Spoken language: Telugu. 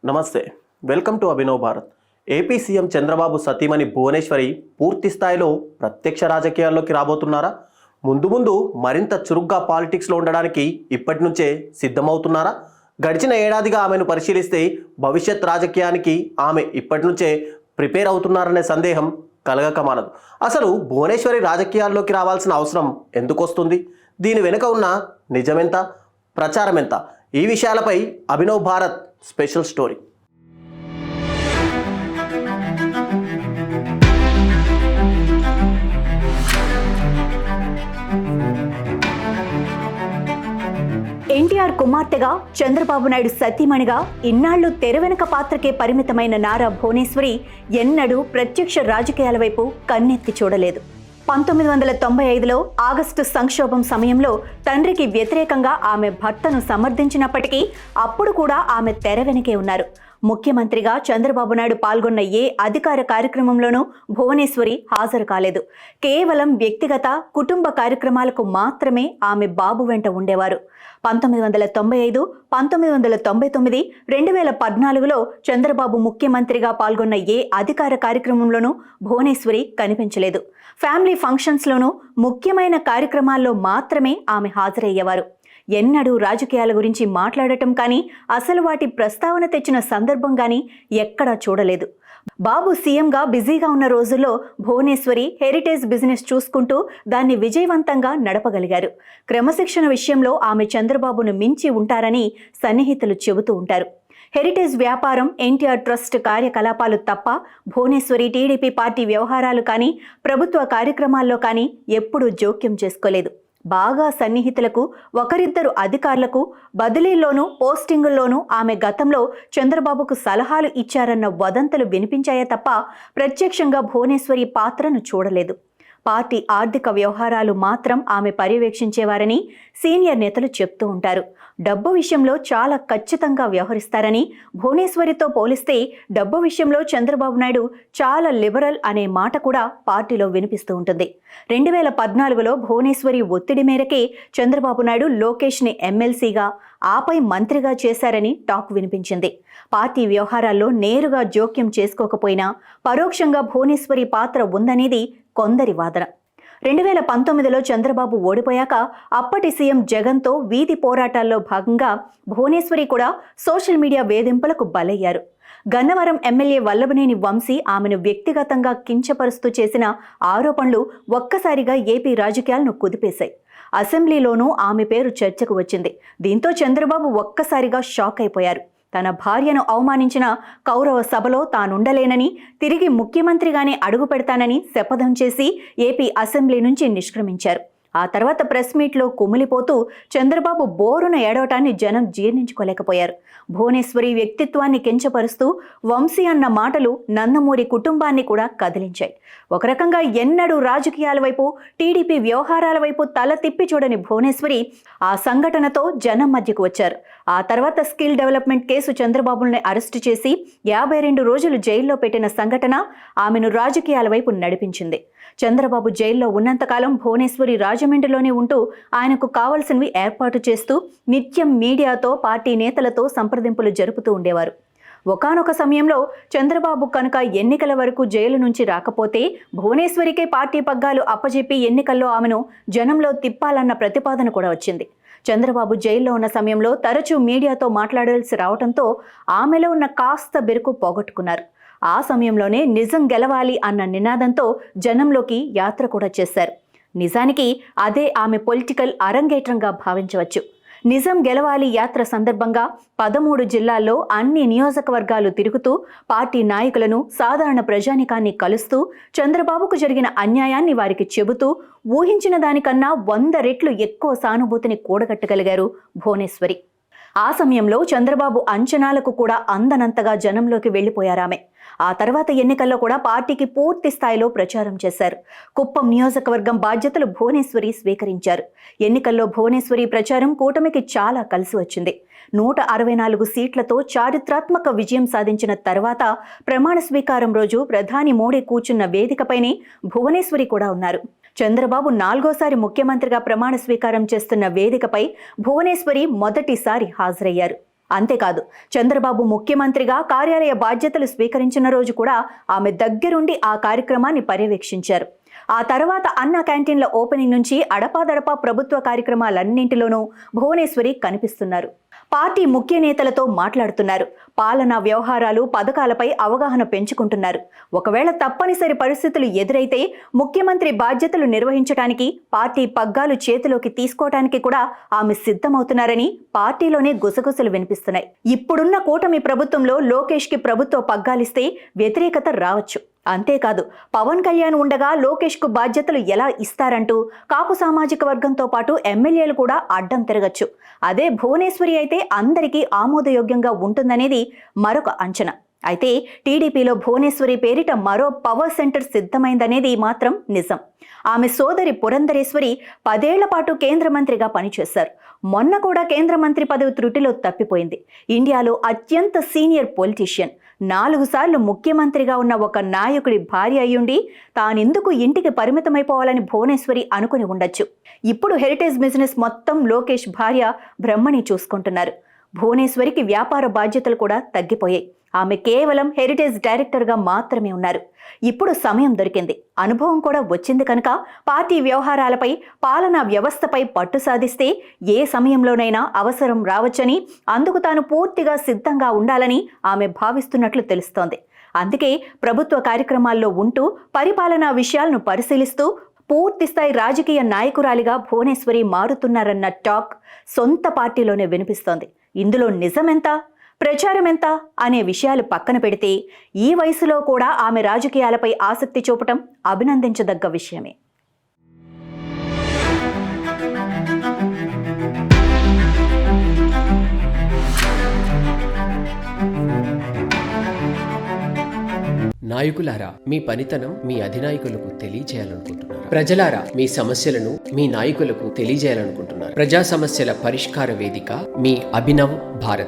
నమస్తే, welcome to Abhinav Bharat. AP CM Chandrababu సతీమణి భువనేశ్వరి పూర్తి స్థాయిలో ప్రత్యక్ష రాజకీయాల్లోకి రాబోతున్నారా? ముందు మరింత చురుగ్గా పాలిటిక్స్లో ఉండడానికి ఇప్పటి నుంచే సిద్ధమవుతున్నారా? గడిచిన ఏడాదిగా ఆమెను పరిశీలిస్తే భవిష్యత్ రాజకీయానికి ఆమె ఇప్పటి నుంచే ప్రిపేర్ అవుతున్నారనే సందేహం కలగక మానదు. అసలు భువనేశ్వరి రాజకీయాల్లోకి రావాల్సిన అవసరం ఎందుకు వస్తుంది? దీని వెనుక ఉన్న నిజమెంత, ప్రచారం ఎంత? ఈ విషయాలపై అభినవ్ భారత్ స్పెషల్ స్టోరీ. ఎన్టీఆర్ కుమార్తెగా, చంద్రబాబు నాయుడు సతీమణిగా ఇన్నాళ్లు తెర వెనుక పాత్రకే పరిమితమైన నారా భువనేశ్వరి ఎన్నడూ ప్రత్యక్ష రాజకీయాల వైపు కన్నెత్తి చూడలేదు. 1995లో ఆగస్టు సంక్షోభం సమయంలో తండ్రికి వ్యతిరేకంగా ఆమె భర్తను సమర్థించినప్పటికీ అప్పుడు కూడా ఆమె తెర వెనకే ఉన్నారు. ముఖ్యమంత్రిగా చంద్రబాబు నాయుడు పాల్గొన్న ఏ అధికార కార్యక్రమంలోనూ భువనేశ్వరి హాజరు కాలేదు. కేవలం వ్యక్తిగత, కుటుంబ కార్యక్రమాలకు మాత్రమే ఆమె బాబు వెంట ఉండేవారు. 1995, 1999, 2014లో చంద్రబాబు ముఖ్యమంత్రిగా పాల్గొన్న ఏ అధికార కార్యక్రమంలోనూ భువనేశ్వరి కనిపించలేదు. ఫ్యామిలీ ఫంక్షన్స్లోనూ, ముఖ్యమైన కార్యక్రమాల్లో మాత్రమే ఆమె హాజరయ్యేవారు. ఎన్నడూ రాజకీయాల గురించి మాట్లాడటం కానీ, అసలు వాటి ప్రస్తావన తెచ్చిన సందర్భం కానీ ఎక్కడా చూడలేదు. బాబు సీఎంగా బిజీగా ఉన్న రోజుల్లో భువనేశ్వరి హెరిటేజ్ బిజినెస్ చూసుకుంటూ దాన్ని విజయవంతంగా నడపగలిగారు. క్రమశిక్షణ విషయంలో ఆమె చంద్రబాబును మించి ఉంటారని సన్నిహితులు చెబుతూ ఉంటారు. హెరిటేజ్ వ్యాపారం, ఎన్టీఆర్ ట్రస్ట్ కార్యకలాపాలు తప్ప భువనేశ్వరి టీడీపీ పార్టీ వ్యవహారాలు కానీ, ప్రభుత్వ కార్యక్రమాల్లో కానీ ఎప్పుడూ జోక్యం చేసుకోలేదు. బాగా సన్నిహితులకు, ఒకరిద్దరు అధికారులకు బదిలీల్లోనూ, పోస్టింగుల్లోనూ ఆమె గతంలో చంద్రబాబుకు సలహాలు ఇచ్చారన్న వదంతులు వినిపించాయే తప్ప ప్రత్యక్షంగా భువనేశ్వరి పాత్రను చూడలేదు. పార్టీ ఆర్థిక వ్యవహారాలు మాత్రం ఆమె పర్యవేక్షించేవారని సీనియర్ నేతలు చెప్తూ ఉంటారు. డబ్బు విషయంలో చాలా ఖచ్చితంగా వ్యవహరిస్తారని, భువనేశ్వరితో పోలిస్తే డబ్బు విషయంలో చంద్రబాబు నాయుడు చాలా లిబరల్ అనే మాట కూడా పార్టీలో వినిపిస్తూ ఉంటుంది. 2014లో భువనేశ్వరి ఒత్తిడి మేరకే చంద్రబాబు నాయుడు లోకేష్ని ఎమ్మెల్సీగా, ఆపై మంత్రిగా చేశారని టాక్ వినిపించింది. పార్టీ వ్యవహారాల్లో నేరుగా జోక్యం చేసుకోకపోయినా పరోక్షంగా భువనేశ్వరి పాత్ర ఉందనేది కొందరి వాదన. 2019లో చంద్రబాబు ఓడిపోయాక అప్పటి సీఎం జగన్తో వీధి పోరాటాల్లో భాగంగా భువనేశ్వరి కూడా సోషల్ మీడియా వేధింపులకు బలయ్యారు. గన్నవరం ఎమ్మెల్యే వల్లభనేని వంశీ ఆమెను వ్యక్తిగతంగా కించపరుస్తూ చేసిన ఆరోపణలు ఒక్కసారిగా ఏపీ రాజకీయాలను కుదిపేశాయి. అసెంబ్లీలోనూ ఆమె పేరు చర్చకు వచ్చింది. దీంతో చంద్రబాబు ఒక్కసారిగా షాక్ అయిపోయారు. తన భార్యను అవమానించిన కౌరవ సభలో తానుండలేనని, తిరిగి ముఖ్యమంత్రిగానే అడుగు పెడతానని శపథం చేసి ఏపీ అసెంబ్లీ నుంచి నిష్క్రమించారు. ఆ తర్వాత ప్రెస్ మీట్లో కుమిలిపోతూ చంద్రబాబు బోరున ఏడవటాన్ని జనం జీర్ణించుకోలేకపోయారు. భువనేశ్వరి వ్యక్తిత్వాన్ని కించపరుస్తూ వంశీ అన్న మాటలు నందమూరి కుటుంబాన్ని కూడా కదిలించాయి. ఒక రకంగా ఎన్నడూ రాజకీయాల వైపు, టీడీపీ వ్యవహారాల వైపు తల తిప్పి చూడని భువనేశ్వరి ఆ సంఘటనతో జనం మధ్యకు వచ్చారు. ఆ తర్వాత స్కిల్ డెవలప్మెంట్ కేసు చంద్రబాబుని అరెస్టు చేసి 52 రోజులు జైల్లో పెట్టిన సంఘటన ఆమెను రాజకీయాల వైపు నడిపించింది. చంద్రబాబు జైల్లో ఉన్నంతకాలం భువనేశ్వరి రాజమండ్రిలోనే ఉంటూ ఆయనకు కావలసినవి ఏర్పాటు చేస్తూ నిత్యం మీడియాతో, పార్టీ నేతలతో సంప్రదింపులు జరుపుతూ ఉండేవారు. ఒకానొక సమయంలో చంద్రబాబు కనుక ఎన్నికల వరకు జైలు నుంచి రాకపోతే భువనేశ్వరికే పార్టీ పగ్గాలు అప్పజెప్పి ఎన్నికల్లో ఆమెను జనంలో తిప్పాలన్న ప్రతిపాదన కూడా వచ్చింది. చంద్రబాబు జైల్లో ఉన్న సమయంలో తరచూ మీడియాతో మాట్లాడాల్సి రావడంతో ఆమెలో ఉన్న కాస్త బెరుకు పోగొట్టుకున్నారు. ఆ సమయంలోనే నిజం గెలవాలి అన్న నినాదంతో జనంలోకి యాత్ర కూడా చేశారు. నిజానికి అదే ఆమె పొలిటికల్ అరంగేట్రంగా భావించవచ్చు. నిజం గెలవాలి యాత్ర సందర్భంగా 13 జిల్లాల్లో అన్ని నియోజకవర్గాలు తిరుగుతూ పార్టీ నాయకులను, సాధారణ ప్రజానికాన్ని కలుస్తూ చంద్రబాబుకు జరిగిన అన్యాయాన్ని వారికి చెబుతూ ఊహించిన దానికన్నా 100 రెట్లు ఎక్కువ సానుభూతిని కూడగట్టగలిగారు భువనేశ్వరి. ఆ సమయంలో చంద్రబాబు అంచనాలకు కూడా అందనంతగా జనంలోకి వెళ్లిపోయారామె. ఆ తర్వాత ఎన్నికల్లో కూడా పార్టీకి పూర్తి స్థాయిలో ప్రచారం చేశారు. కుప్పం నియోజకవర్గం బాధ్యతలు భువనేశ్వరి స్వీకరించారు. ఎన్నికల్లో భువనేశ్వరి ప్రచారం కూటమికి చాలా కలిసి వచ్చింది. 164 సీట్లతో చారిత్రాత్మక విజయం సాధించిన తర్వాత ప్రమాణ స్వీకారం రోజు ప్రధాని మోడీ కూర్చున్న వేదికపైనే భువనేశ్వరి కూడా ఉన్నారు. చంద్రబాబు 4వ ముఖ్యమంత్రిగా ప్రమాణ స్వీకారం చేస్తున్న వేదికపై భువనేశ్వరి మొదటిసారి హాజరయ్యారు. అంతేకాదు చంద్రబాబు ముఖ్యమంత్రిగా కార్యాలయ బాధ్యతలు స్వీకరించిన రోజు కూడా ఆమె దగ్గరుండి ఆ కార్యక్రమాన్ని పర్యవేక్షించారు. ఆ తర్వాత అన్న క్యాంటీన్ల ఓపెనింగ్ నుంచి అడపాదడపా ప్రభుత్వ కార్యక్రమాలన్నింటిలోనూ భువనేశ్వరి కనిపిస్తున్నారు. పార్టీ ముఖ్య నేతలతో మాట్లాడుతున్నారు. పాలనా వ్యవహారాలు, పథకాలపై అవగాహన పెంచుకుంటున్నారు. ఒకవేళ తప్పనిసరి పరిస్థితులు ఎదురైతే ముఖ్యమంత్రి బాధ్యతలు నిర్వహించడానికి, పార్టీ పగ్గాలు చేతిలోకి తీసుకోవడానికి కూడా ఆమె సిద్ధమవుతున్నారని పార్టీలోనే గుసగుసలు వినిపిస్తున్నాయి. ఇప్పుడున్న కూటమి ప్రభుత్వంలో లోకేష్కి ప్రభుత్వ పగ్గాలిస్తే వ్యతిరేకత రావచ్చు. అంతేకాదు పవన్ కళ్యాణ్ ఉండగా లోకేష్కు బాధ్యతలు ఎలా ఇస్తారంటూ కాపు సామాజిక వర్గంతో పాటు ఎమ్మెల్యేలు కూడా అడ్డం తిరగచ్చు. అదే భువనేశ్వరి అయితే అందరికీ ఆమోదయోగ్యంగా ఉంటుందనేది మరొక అంచనా. అయితే టీడీపీలో భువనేశ్వరి పేరిట మరో పవర్ సెంటర్ సిద్ధమైందనేది మాత్రం నిజం. ఆమె సోదరి పురంధరేశ్వరి 10 ఏళ్ల పాటు కేంద్ర మంత్రిగా పనిచేశారు. మొన్న కూడా కేంద్ర మంత్రి పదవి త్రుటిలో తప్పిపోయింది. ఇండియాలో అత్యంత సీనియర్ పొలిటీషియన్, 4 సార్లు ముఖ్యమంత్రిగా ఉన్న ఒక నాయకుడి భార్య అయ్యుండి తానెందుకు ఇంటికి పరిమితమైపోవాలని భువనేశ్వరి అనుకుని ఉండొచ్చు. ఇప్పుడు హెరిటేజ్ బిజినెస్ మొత్తం లోకేష్ భార్య బ్రహ్మణి చూసుకుంటున్నారు. భువనేశ్వరికి వ్యాపార బాధ్యతలు కూడా తగ్గిపోయాయి. ఆమె కేవలం హెరిటేజ్ డైరెక్టర్గా మాత్రమే ఉన్నారు. ఇప్పుడు సమయం దొరికింది, అనుభవం కూడా వచ్చింది కనుక పార్టీ వ్యవహారాలపై, పాలనా వ్యవస్థపై పట్టు సాధిస్తే ఏ సమయంలోనైనా అవసరం రావచ్చని, అందుకు తాను పూర్తిగా సిద్ధంగా ఉండాలని ఆమె భావిస్తున్నట్లు తెలుస్తోంది. అందుకే ప్రభుత్వ కార్యక్రమాల్లో ఉంటూ పరిపాలనా విషయాలను పరిశీలిస్తూ పూర్తిస్థాయి రాజకీయ నాయకురాలిగా భువనేశ్వరి మారుతున్నారన్న టాక్ సొంత పార్టీలోనే వినిపిస్తోంది. ఇందులో నిజమెంత, ప్రచారం ఎంత అనే విషయాలు పక్కన పెడితే ఈ వయసులో కూడా ఆమె రాజకీయాలపై ఆసక్తి చూపటం అభినందించదగ్గ విషయమే. నాయకులారా, మీ పనితనం మీ అధినాయకులకు తెలియజేయాలనుకుంటున్నారు. ప్రజలారా, మీ సమస్యలను మీ నాయకులకు తెలియజేయాలనుకుంటున్నారు. ప్రజా సమస్యల పరిష్కార వేదిక మీ అభినవ్ భారత్.